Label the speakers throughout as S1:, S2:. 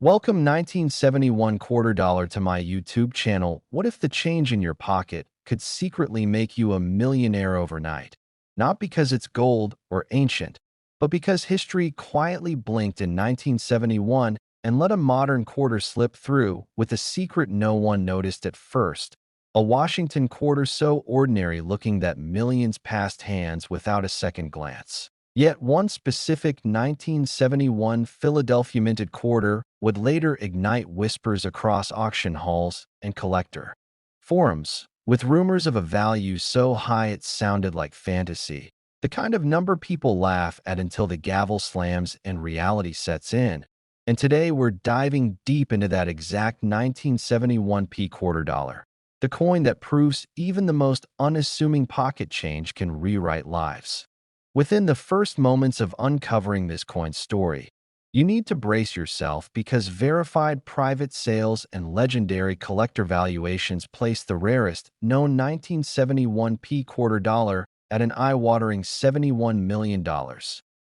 S1: Welcome 1971 quarter dollar to my YouTube channel. What if the change in your pocket could secretly make you a millionaire overnight? Not because it's gold or ancient, but because history quietly blinked in 1971 and let a modern quarter slip through with a secret no one noticed at first. A Washington quarter so ordinary looking that millions passed hands without a second glance. Yet one specific 1971 Philadelphia minted quarter would later ignite whispers across auction halls and collector forums, with rumors of a value so high it sounded like fantasy. The kind of number people laugh at until the gavel slams and reality sets in. And today we're diving deep into that exact 1971 quarter dollar. The coin that proves even the most unassuming pocket change can rewrite lives. Within the first moments of uncovering this coin's story, you need to brace yourself because verified private sales and legendary collector valuations place the rarest known 1971 quarter dollar at an eye-watering $71 million.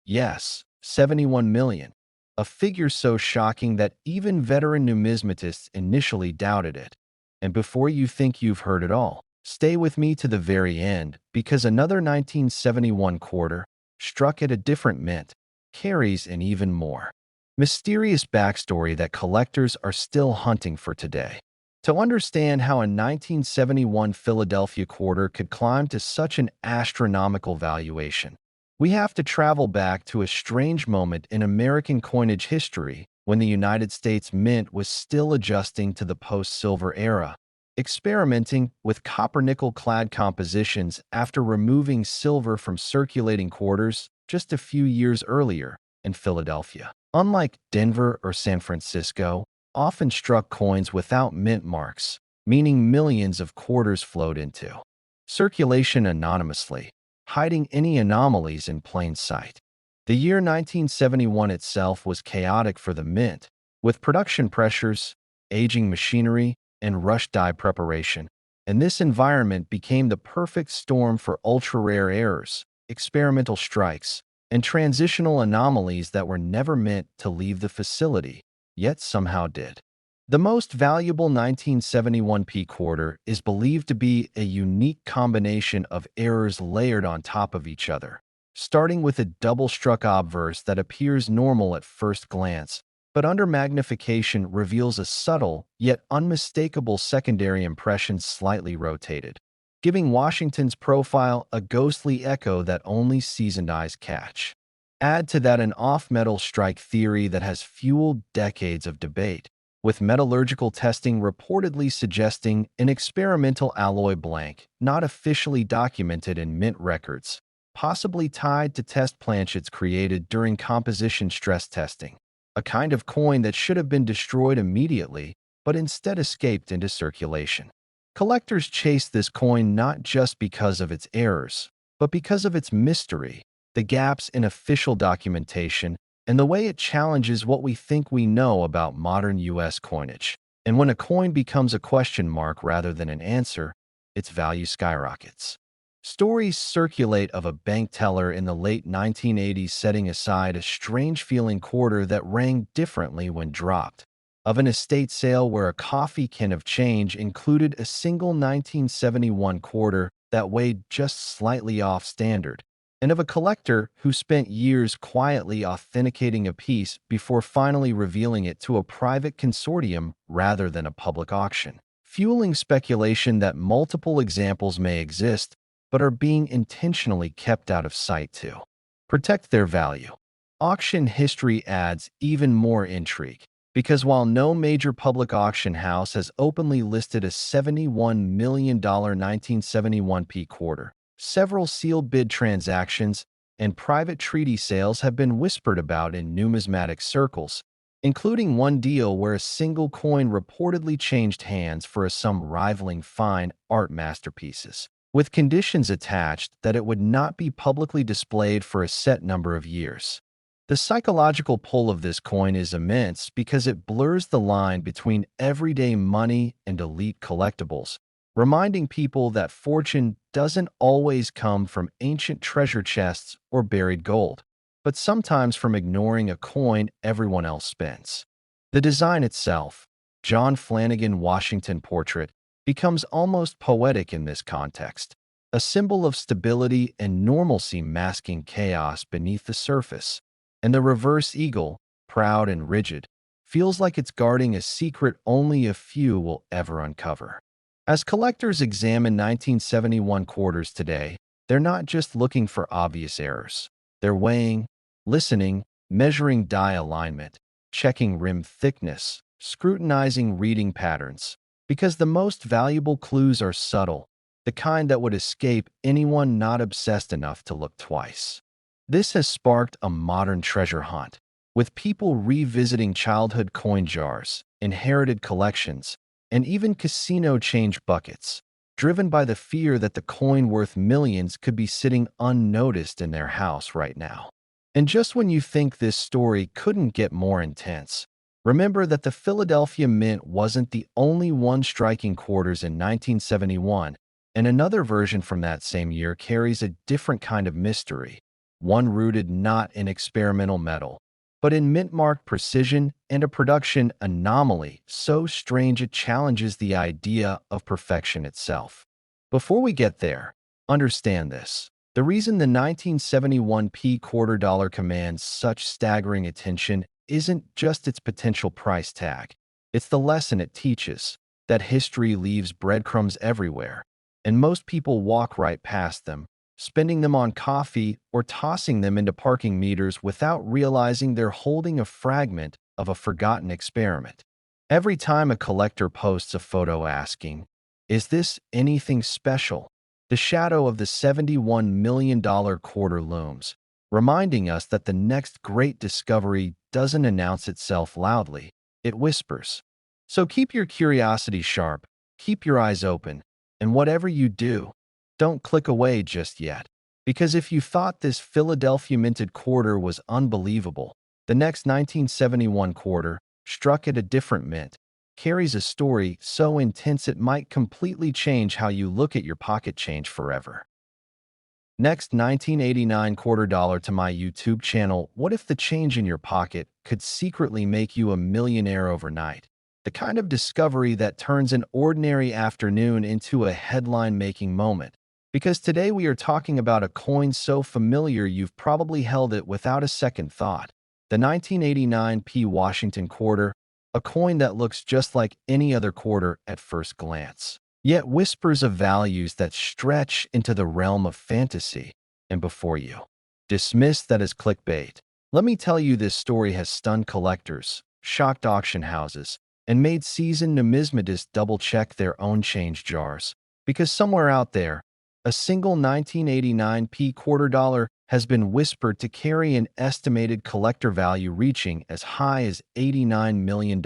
S1: Yes, 71 million. A figure so shocking that even veteran numismatists initially doubted it. And before you think you've heard it all, stay with me to the very end because another 1971 quarter, struck at a different mint, carries an even more mysterious backstory that collectors are still hunting for today. To understand how a 1971 Philadelphia quarter could climb to such an astronomical valuation, we have to travel back to a strange moment in American coinage history when the United States Mint was still adjusting to the post-silver era, experimenting with copper-nickel-clad compositions after removing silver from circulating quarters just a few years earlier in Philadelphia. Unlike Denver or San Francisco, often struck coins without mint marks, meaning millions of quarters flowed into circulation anonymously, hiding any anomalies in plain sight. The year 1971 itself was chaotic for the mint, with production pressures, aging machinery, and rush die preparation, and this environment became the perfect storm for ultra-rare errors, experimental strikes, and transitional anomalies that were never meant to leave the facility, yet somehow did. The most valuable 1971 quarter is believed to be a unique combination of errors layered on top of each other, starting with a double-struck obverse that appears normal at first glance, but under magnification reveals a subtle yet unmistakable secondary impression slightly rotated, giving Washington's profile a ghostly echo that only seasoned eyes catch. Add to that an off-metal strike theory that has fueled decades of debate, with metallurgical testing reportedly suggesting an experimental alloy blank not officially documented in mint records, possibly tied to test planchets created during composition stress testing, a kind of coin that should have been destroyed immediately but instead escaped into circulation. Collectors chase this coin not just because of its errors, but because of its mystery, the gaps in official documentation, and the way it challenges what we think we know about modern U.S. coinage. And when a coin becomes a question mark rather than an answer, its value skyrockets. Stories circulate of a bank teller in the late 1980s setting aside a strange-feeling quarter that rang differently when dropped, of an estate sale where a coffee can of change included a single 1971 quarter that weighed just slightly off standard, and of a collector who spent years quietly authenticating a piece before finally revealing it to a private consortium rather than a public auction, fueling speculation that multiple examples may exist but are being intentionally kept out of sight to protect their value. Auction history adds even more intrigue, because while no major public auction house has openly listed a $71 million 1971 quarter, several sealed bid transactions and private treaty sales have been whispered about in numismatic circles, including one deal where a single coin reportedly changed hands for a sum rivaling fine art masterpieces, with conditions attached that it would not be publicly displayed for a set number of years. The psychological pull of this coin is immense because it blurs the line between everyday money and elite collectibles, reminding people that fortune doesn't always come from ancient treasure chests or buried gold, but sometimes from ignoring a coin everyone else spends. The design itself, John Flanagan Washington portrait, becomes almost poetic in this context, a symbol of stability and normalcy masking chaos beneath the surface. And the reverse eagle, proud and rigid, feels like it's guarding a secret only a few will ever uncover. As collectors examine 1971 quarters today, they're not just looking for obvious errors. They're weighing, listening, measuring die alignment, checking rim thickness, scrutinizing reading patterns, because the most valuable clues are subtle, the kind that would escape anyone not obsessed enough to look twice. This has sparked a modern treasure hunt, with people revisiting childhood coin jars, inherited collections, and even casino change buckets, driven by the fear that the coin worth millions could be sitting unnoticed in their house right now. And just when you think this story couldn't get more intense, remember that the Philadelphia Mint wasn't the only one striking quarters in 1971, and another version from that same year carries a different kind of mystery, one rooted not in experimental metal, but in mint-marked precision and a production anomaly so strange it challenges the idea of perfection itself. Before we get there, understand this. The reason the 1971 P quarter dollar commands such staggering attention isn't just its potential price tag. It's the lesson it teaches, that history leaves breadcrumbs everywhere, and most people walk right past them, spending them on coffee or tossing them into parking meters without realizing they're holding a fragment of a forgotten experiment. Every time a collector posts a photo asking, "Is this anything special?" the shadow of the $71 million quarter looms, reminding us that the next great discovery doesn't announce itself loudly, it whispers. So keep your curiosity sharp, keep your eyes open, and whatever you do, don't click away just yet. Because if you thought this Philadelphia minted quarter was unbelievable, the next 1971 quarter, struck at a different mint, carries a story so intense it might completely change how you look at your pocket change forever. Next, 1989 quarter dollar to my YouTube channel. What if the change in your pocket could secretly make you a millionaire overnight? The kind of discovery that turns an ordinary afternoon into a headline-making moment. Because today we are talking about a coin so familiar you've probably held it without a second thought. The 1989 P Washington quarter, a coin that looks just like any other quarter at first glance, yet whispers of values that stretch into the realm of fantasy. And before you dismiss that as clickbait, let me tell you this story has stunned collectors, shocked auction houses, and made seasoned numismatists double-check their own change jars. Because somewhere out there, a single 1989 P quarter dollar has been whispered to carry an estimated collector value reaching as high as $89 million.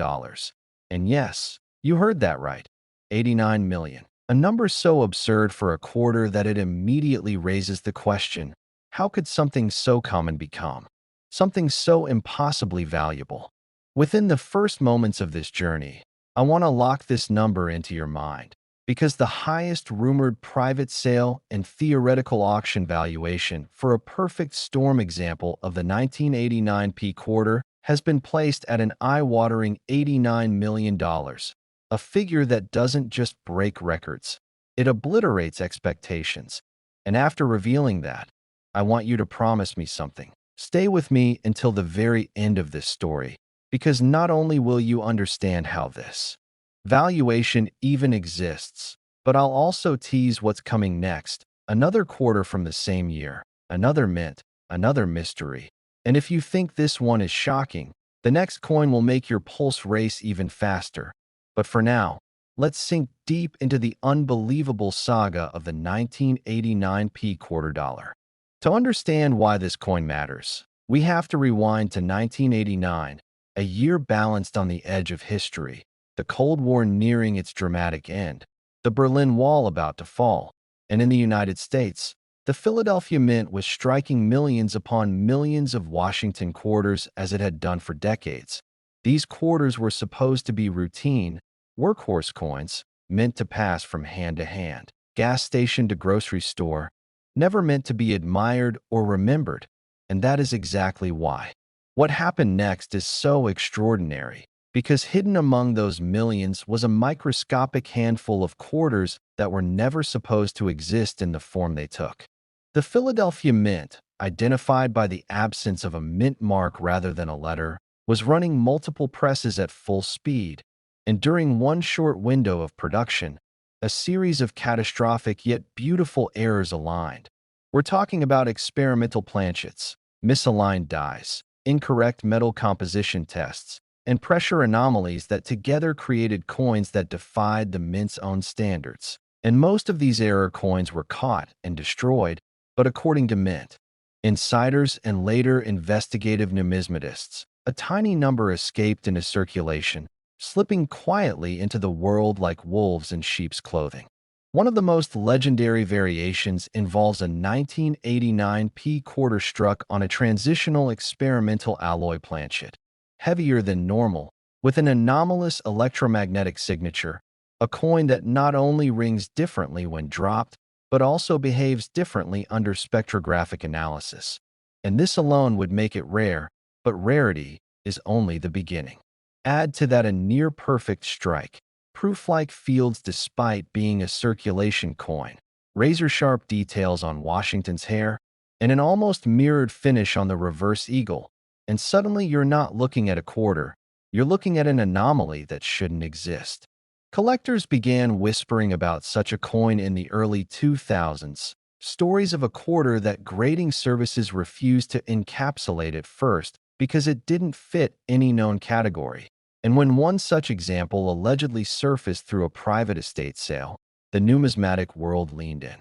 S1: And yes, you heard that right, 89 million. A number so absurd for a quarter that it immediately raises the question, how could something so common become something so impossibly valuable? Within the first moments of this journey, I want to lock this number into your mind, because the highest rumored private sale and theoretical auction valuation for a perfect storm example of the 1989 P quarter has been placed at an eye-watering $89 million, a figure that doesn't just break records, it obliterates expectations. And after revealing that, I want you to promise me something. Stay with me until the very end of this story, because not only will you understand how this valuation even exists, but I'll also tease what's coming next, another quarter from the same year, another mint, another mystery. And if you think this one is shocking, the next coin will make your pulse race even faster. But for now, let's sink deep into the unbelievable saga of the 1989 P quarter dollar. To understand why this coin matters, we have to rewind to 1989, a year balanced on the edge of history, the Cold War nearing its dramatic end, the Berlin Wall about to fall, and in the United States, the Philadelphia Mint was striking millions upon millions of Washington quarters as it had done for decades. These quarters were supposed to be routine, workhorse coins, meant to pass from hand to hand, gas station to grocery store, never meant to be admired or remembered, and that is exactly why. What happened next is so extraordinary, because hidden among those millions was a microscopic handful of quarters that were never supposed to exist in the form they took. The Philadelphia Mint, identified by the absence of a mint mark rather than a letter, was running multiple presses at full speed, and during one short window of production, a series of catastrophic yet beautiful errors aligned. We're talking about experimental planchets, misaligned dies, incorrect metal composition tests, and pressure anomalies that together created coins that defied the mint's own standards. And most of these error coins were caught and destroyed, but according to Mint insiders and later investigative numismatists, a tiny number escaped into circulation, slipping quietly into the world like wolves in sheep's clothing. One of the most legendary variations involves a 1989 P quarter struck on a transitional experimental alloy planchet, heavier than normal, with an anomalous electromagnetic signature, a coin that not only rings differently when dropped, but also behaves differently under spectrographic analysis. And this alone would make it rare, but rarity is only the beginning. Add to that a near-perfect strike, proof-like fields despite being a circulation coin, razor-sharp details on Washington's hair, and an almost mirrored finish on the reverse eagle, and suddenly you're not looking at a quarter, you're looking at an anomaly that shouldn't exist. Collectors began whispering about such a coin in the early 2000s, stories of a quarter that grading services refused to encapsulate at first because it didn't fit any known category. And when one such example allegedly surfaced through a private estate sale, the numismatic world leaned in.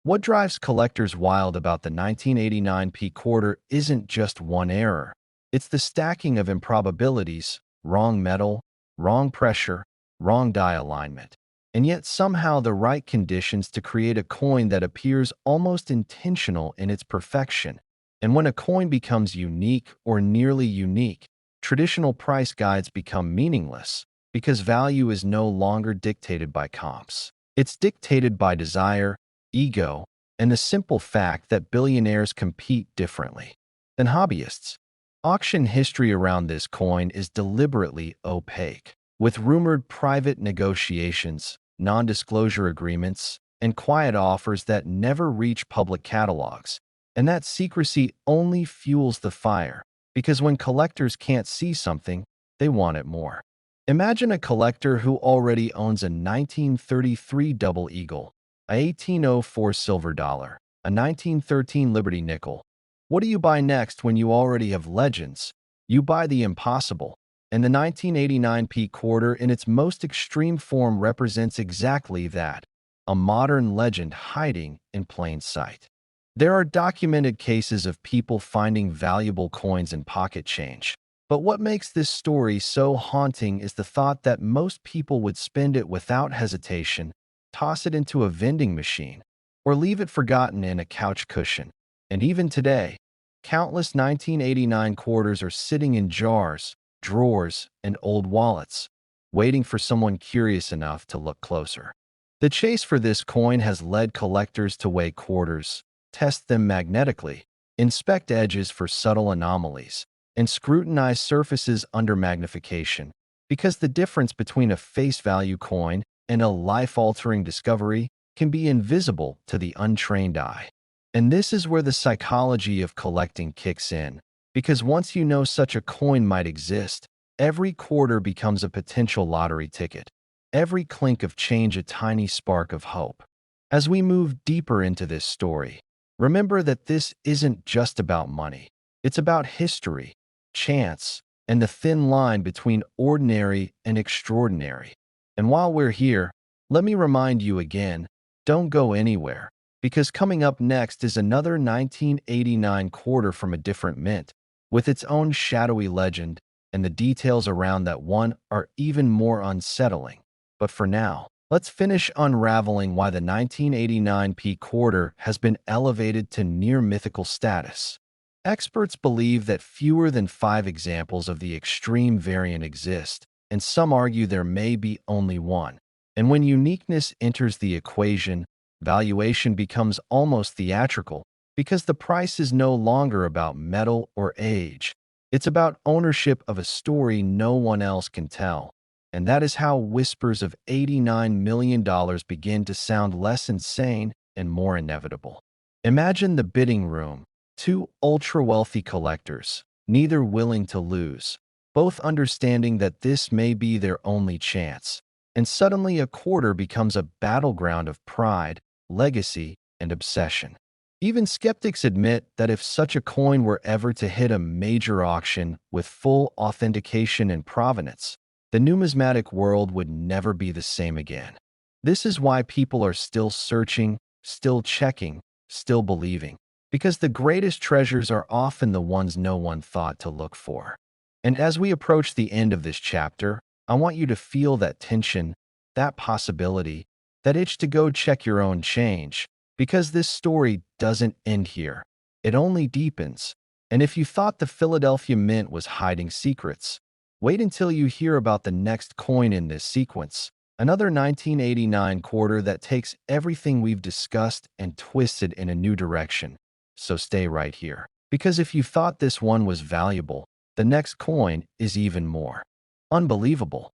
S1: What drives collectors wild about the 1989 P quarter isn't just one error. It's the stacking of improbabilities, wrong metal, wrong pressure, wrong die alignment, and yet somehow the right conditions to create a coin that appears almost intentional in its perfection. And when a coin becomes unique or nearly unique, traditional price guides become meaningless because value is no longer dictated by comps. It's dictated by desire, ego, and the simple fact that billionaires compete differently than hobbyists. Auction history around this coin is deliberately opaque, with rumored private negotiations, non-disclosure agreements, and quiet offers that never reach public catalogs. And that secrecy only fuels the fire, because when collectors can't see something, they want it more. Imagine a collector who already owns a 1933 Double Eagle, a 1804 silver dollar, a 1913 Liberty nickel. What do you buy next when you already have legends? You buy the impossible. And the 1989 P quarter in its most extreme form represents exactly that, a modern legend hiding in plain sight. There are documented cases of people finding valuable coins in pocket change. But what makes this story so haunting is the thought that most people would spend it without hesitation, toss it into a vending machine, or leave it forgotten in a couch cushion. And even today, countless 1989 quarters are sitting in jars, drawers, and old wallets, waiting for someone curious enough to look closer. The chase for this coin has led collectors to weigh quarters, test them magnetically, inspect edges for subtle anomalies, and scrutinize surfaces under magnification, because the difference between a face value coin and a life-altering discovery can be invisible to the untrained eye. And this is where the psychology of collecting kicks in, because once you know such a coin might exist, every quarter becomes a potential lottery ticket, every clink of change a tiny spark of hope. As we move deeper into this story, remember that this isn't just about money. It's about history, chance, and the thin line between ordinary and extraordinary. And while we're here, let me remind you again, don't go anywhere, because coming up next is another 1989 quarter from a different mint, with its own shadowy legend, and the details around that one are even more unsettling. But for now, let's finish unraveling why the 1989 P quarter has been elevated to near mythical status. Experts believe that fewer than 5 examples of the extreme variant exist, and some argue there may be only one. And when uniqueness enters the equation, valuation becomes almost theatrical, because the price is no longer about metal or age. It's about ownership of a story no one else can tell. And that is how whispers of $89 million begin to sound less insane and more inevitable. Imagine the bidding room, two ultra-wealthy collectors, neither willing to lose, both understanding that this may be their only chance. And suddenly a quarter becomes a battleground of pride, legacy, and obsession. Even skeptics admit that if such a coin were ever to hit a major auction with full authentication and provenance, the numismatic world would never be the same again. This is why people are still searching, still checking, still believing, because the greatest treasures are often the ones no one thought to look for. And as we approach the end of this chapter, I want you to feel that tension, that possibility, that itch to go check your own change, because this story doesn't end here. It only deepens. And if you thought the Philadelphia Mint was hiding secrets, wait until you hear about the next coin in this sequence, another 1989 quarter that takes everything we've discussed and twists it in a new direction. So stay right here. Because if you thought this one was valuable, the next coin is even more unbelievable.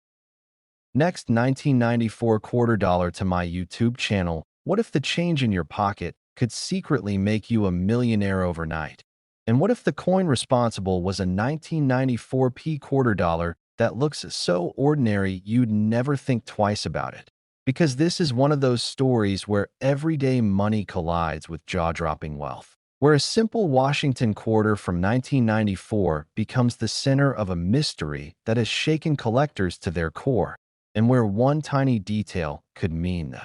S1: Next, 1994 quarter dollar to my YouTube channel. What if the change in your pocket could secretly make you a millionaire overnight? And what if the coin responsible was a 1994 quarter dollar that looks so ordinary you'd never think twice about it? Because this is one of those stories where everyday money collides with jaw-dropping wealth, where a simple Washington quarter from 1994 becomes the center of a mystery that has shaken collectors to their core, and where one tiny detail could mean the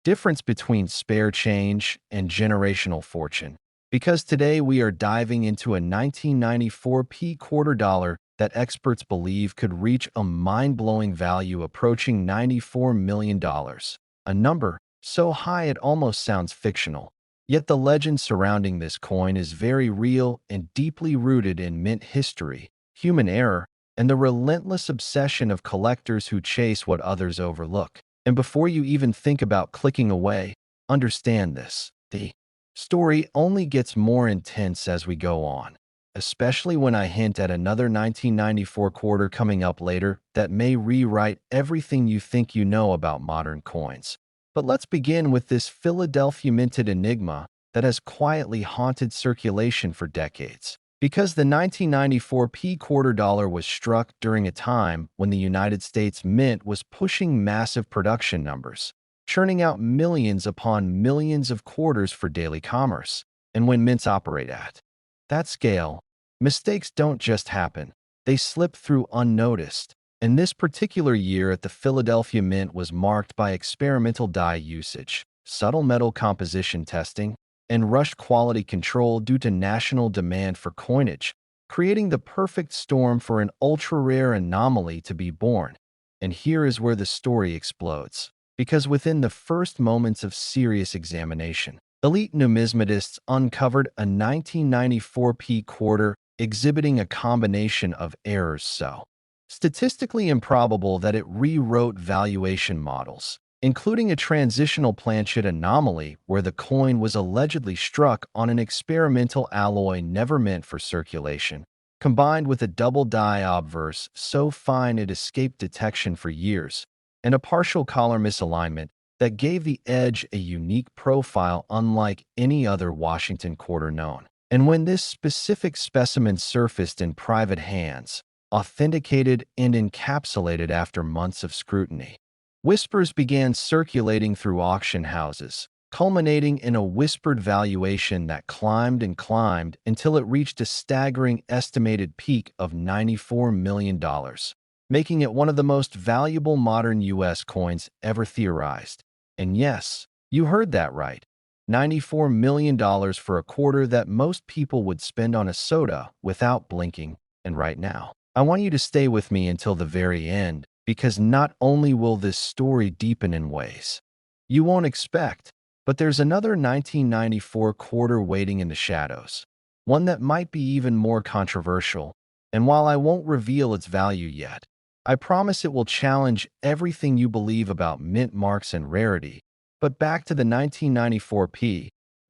S1: difference between spare change and generational fortune. Because today we are diving into a 1994 quarter dollar that experts believe could reach a mind-blowing value approaching $94 million, a number so high it almost sounds fictional. Yet the legend surrounding this coin is very real and deeply rooted in mint history, human error, and the relentless obsession of collectors who chase what others overlook. And before you even think about clicking away, understand this. The story only gets more intense as we go on, especially when I hint at another 1994 quarter coming up later that may rewrite everything you think you know about modern coins. But let's begin with this Philadelphia minted enigma that has quietly haunted circulation for decades. Because the 1994 quarter dollar was struck during a time when the United States Mint was pushing massive production numbers, churning out millions upon millions of quarters for daily commerce. And when mints operate at that scale, mistakes don't just happen, they slip through unnoticed. And this particular year at the Philadelphia Mint was marked by experimental die usage, subtle metal composition testing, and rushed quality control due to national demand for coinage, creating the perfect storm for an ultra-rare anomaly to be born. And here is where the story explodes. Because within the first moments of serious examination, elite numismatists uncovered a 1994 quarter exhibiting a combination of errors so statistically improbable that it rewrote valuation models, including a transitional planchet anomaly where the coin was allegedly struck on an experimental alloy never meant for circulation, combined with a double die obverse so fine it escaped detection for years, and a partial collar misalignment that gave the edge a unique profile unlike any other Washington quarter known. And when this specific specimen surfaced in private hands, authenticated and encapsulated after months of scrutiny, whispers began circulating through auction houses, culminating in a whispered valuation that climbed and climbed until it reached a staggering estimated peak of $94 million, making it one of the most valuable modern U.S. coins ever theorized. And yes, you heard that right. $94 million for a quarter that most people would spend on a soda without blinking. And right now, I want you to stay with me until the very end, because not only will this story deepen in ways you won't expect, but there's another 1994 quarter waiting in the shadows, one that might be even more controversial. And while I won't reveal its value yet, I promise it will challenge everything you believe about mint marks and rarity. But back to the 1994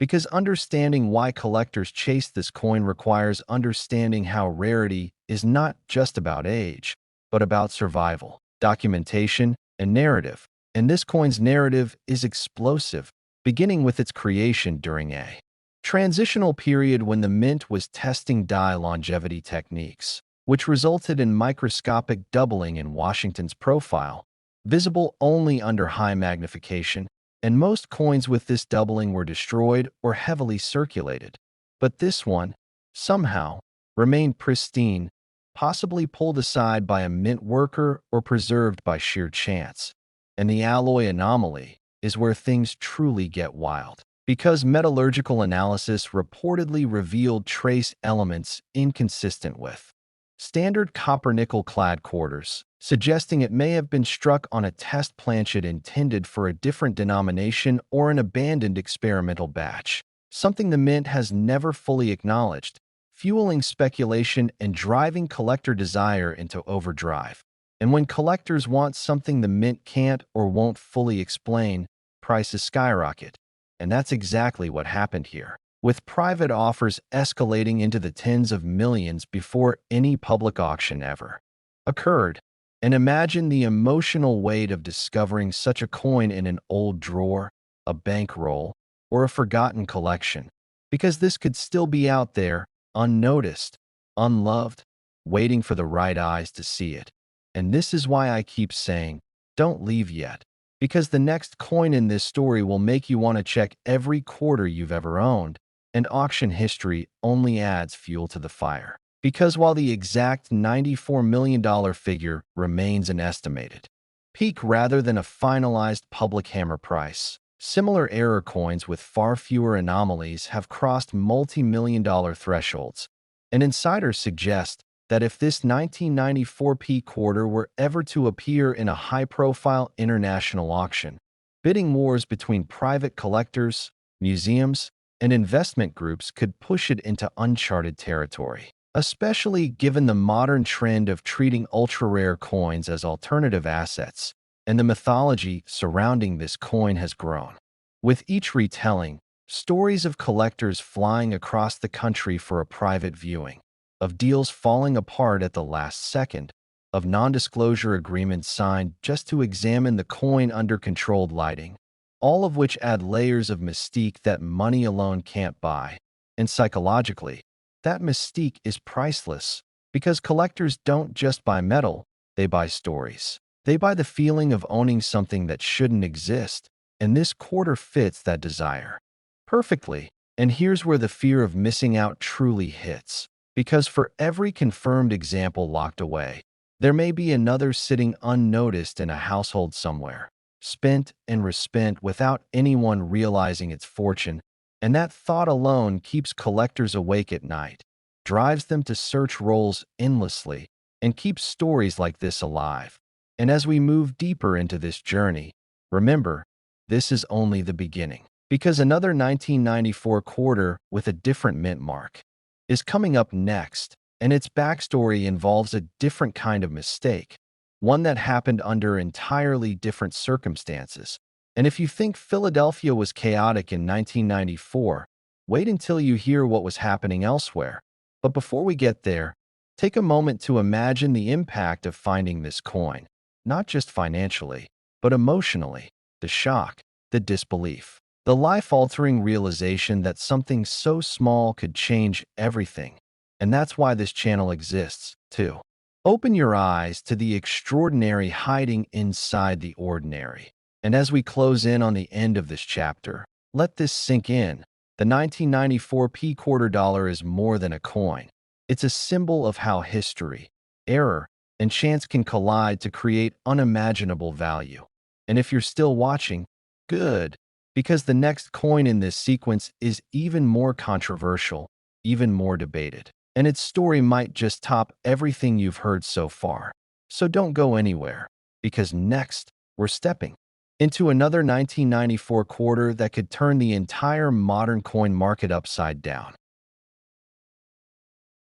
S1: because understanding why collectors chase this coin requires understanding how rarity is not just about age, but about survival, documentation, and narrative. And this coin's narrative is explosive, beginning with its creation during a transitional period when the mint was testing dye longevity techniques, which resulted in microscopic doubling in Washington's profile, visible only under high magnification, and most coins with this doubling were destroyed or heavily circulated. But this one, somehow, remained pristine, possibly pulled aside by a mint worker or preserved by sheer chance. And the alloy anomaly is where things truly get wild, because metallurgical analysis reportedly revealed trace elements inconsistent with standard copper-nickel clad quarters, suggesting it may have been struck on a test planchet intended for a different denomination or an abandoned experimental batch, something the mint has never fully acknowledged, fueling speculation and driving collector desire into overdrive. And when collectors want something the mint can't or won't fully explain, prices skyrocket. And that's exactly what happened here, with private offers escalating into the tens of millions before any public auction ever occurred. And imagine the emotional weight of discovering such a coin in an old drawer, a bankroll, or a forgotten collection, because this could still be out there, unnoticed, unloved, waiting for the right eyes to see it. And this is why I keep saying, don't leave yet, because the next coin in this story will make you want to check every quarter you've ever owned, and auction history only adds fuel to the fire. Because while the exact $94 million figure remains an estimated peak rather than a finalized public hammer price, similar error coins with far fewer anomalies have crossed multi-million-dollar thresholds, and insiders suggest that if this 1994 peak quarter were ever to appear in a high-profile international auction, bidding wars between private collectors, museums, and investment groups could push it into uncharted territory, especially given the modern trend of treating ultra-rare coins as alternative assets, and the mythology surrounding this coin has grown. With each retelling, stories of collectors flying across the country for a private viewing, of deals falling apart at the last second, of non-disclosure agreements signed just to examine the coin under controlled lighting, all of which add layers of mystique that money alone can't buy. And psychologically, that mystique is priceless, because collectors don't just buy metal, they buy stories. They buy the feeling of owning something that shouldn't exist, and this quarter fits that desire perfectly. And here's where the fear of missing out truly hits. Because for every confirmed example locked away, there may be another sitting unnoticed in a household somewhere, spent and respent without anyone realizing its fortune, and that thought alone keeps collectors awake at night, drives them to search rolls endlessly, and keeps stories like this alive. And as we move deeper into this journey, remember, this is only the beginning, because another 1994 quarter with a different mint mark is coming up next, and its backstory involves a different kind of mistake, one that happened under entirely different circumstances. And if you think Philadelphia was chaotic in 1994, wait until you hear what was happening elsewhere. But before we get there, take a moment to imagine the impact of finding this coin, not just financially, but emotionally, the shock, the disbelief. The life-altering realization that something so small could change everything. And that's why this channel exists, too. Open your eyes to the extraordinary hiding inside the ordinary. And as we close in on the end of this chapter, let this sink in. The 1994 P quarter dollar is more than a coin. It's a symbol of how history, error, and chance can collide to create unimaginable value. And if you're still watching, good. Because the next coin in this sequence is even more controversial, even more debated, and its story might just top everything you've heard so far. So don't go anywhere, because next, we're stepping into another 1994 quarter that could turn the entire modern coin market upside down.